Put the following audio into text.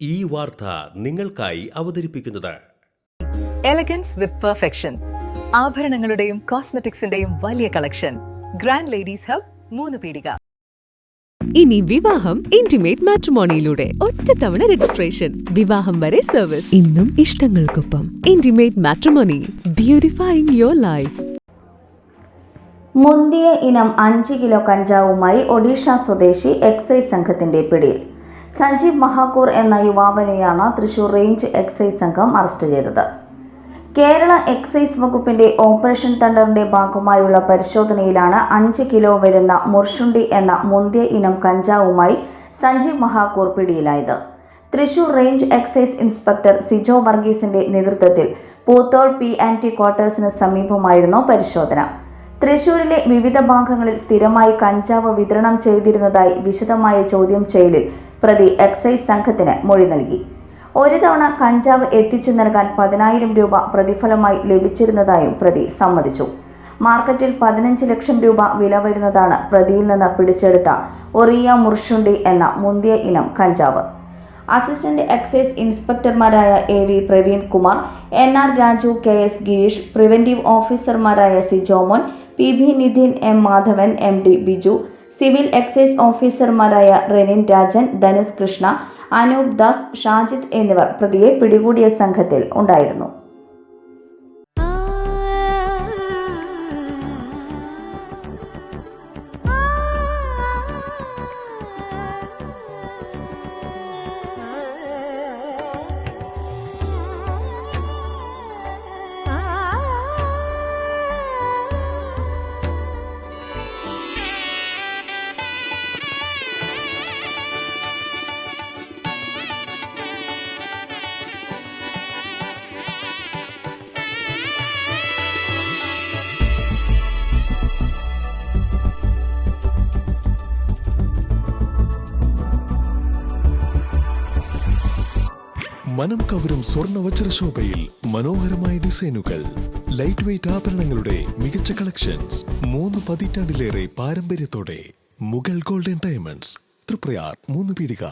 ഈ വാർത്ത നിങ്ങൾക്കായി അവതരിപ്പിക്കുന്നത് എലഗൻസ് വിത്ത് പെർഫെക്ഷൻ, ആഭരണങ്ങളുടെയും കോസ്മെറ്റിക്സിന്റെയും വലിയ കളക്ഷൻ. ഗ്രാൻഡ് ലേഡീസ് ഹബ്, 3 പീടിക. ഇനി വിവാഹം ഇന്റിമേറ്റ് മാട്രിമോണിയിലൂടെ ഒറ്റത്തവണ രജിസ്ട്രേഷൻ, വിവാഹം വരെ സർവീസ്. ഇന്നും ഇഷ്ടങ്ങൾക്കൊപ്പം ഇന്റിമേറ്റ് മാട്രിമോണി, ബ്യൂട്ടിഫൈയിങ് യുവർ ലൈഫ്. മുന്തിയ ഇനം 5 കിലോ കഞ്ചാവുമായി ഒഡീഷ സ്വദേശി എക്സൈസ് സംഘത്തിന്റെ പിടിയിൽ. സഞ്ജീവ് മഹാക്കൂർ എന്ന യുവാവിനെയാണ് തൃശൂർ റേഞ്ച് എക്സൈസ് സംഘം അറസ്റ്റ് ചെയ്തത്. കേരള എക്സൈസ് വകുപ്പിന്റെ ഓപ്പറേഷൻ തണ്ടറിന്റെ ഭാഗമായുള്ള പരിശോധനയിലാണ് 5 കിലോ വരുന്ന മുർഷുണ്ടി എന്ന മുന്തിയ ഇനം കഞ്ചാവുമായി സഞ്ജീവ് മഹാക്കൂർ പിടിയിലായത്. Thrissur range excise inspector Sijo വർഗീസിന്റെ നേതൃത്വത്തിൽ പൂത്തോൾ P&T ക്വാർട്ടേഴ്സിന് സമീപമായിരുന്നു പരിശോധന. തൃശൂരിലെ വിവിധ ഭാഗങ്ങളിൽ സ്ഥിരമായി കഞ്ചാവ് വിതരണം ചെയ്തിരുന്നതായി വിശദമായ ചോദ്യം ചെയ്യലിൽ പ്രതി എക്സൈസ് സംഘത്തിന് മൊഴി നൽകി. ഒരു തവണ കഞ്ചാവ് എത്തിച്ചു നൽകാൻ 10,000 രൂപ പ്രതിഫലമായി ലഭിച്ചിരുന്നതായും പ്രതി സമ്മതിച്ചു. മാർക്കറ്റിൽ 15 ലക്ഷം രൂപ വില വരുന്നതാണ് പ്രതിയിൽ നിന്ന് പിടിച്ചെടുത്ത ഒറിയ മുർഷുണ്ടി എന്ന മുന്തിയ ഇനം കഞ്ചാവ്. അസിസ്റ്റന്റ് എക്സൈസ് ഇൻസ്പെക്ടർമാരായ AV Praveen Kumar, NR Raju, KS Girish, preventive ഓഫീസർമാരായ C Jomon, PB Nidhin, M Madhavan, MD Biju, civil excise ഓഫീസർമാരായ റെനിൻ രാജൻ, ധനുസ് കൃഷ്ണ, അനൂപ് ദാസ്, ഷാജിദ് എന്നിവർ പ്രതിയെ പിടികൂടിയ സംഘത്തിൽ ഉണ്ടായിരുന്നു. മനം കവരും സ്വർണ്ണ വജ്രശോഭയിൽ മനോഹരമായ ഡിസൈനുകൾ, ലൈറ്റ് വെയ്റ്റ് ആഭരണങ്ങളുടെ മികച്ച കളക്ഷൻസ്, 3 പതിറ്റാണ്ടിലേറെ പാരമ്പര്യത്തോടെ മുഗൾ ഗോൾഡൻ ഡയമണ്ട്സ്, തൃപ്രയാർ 3 പീടിക.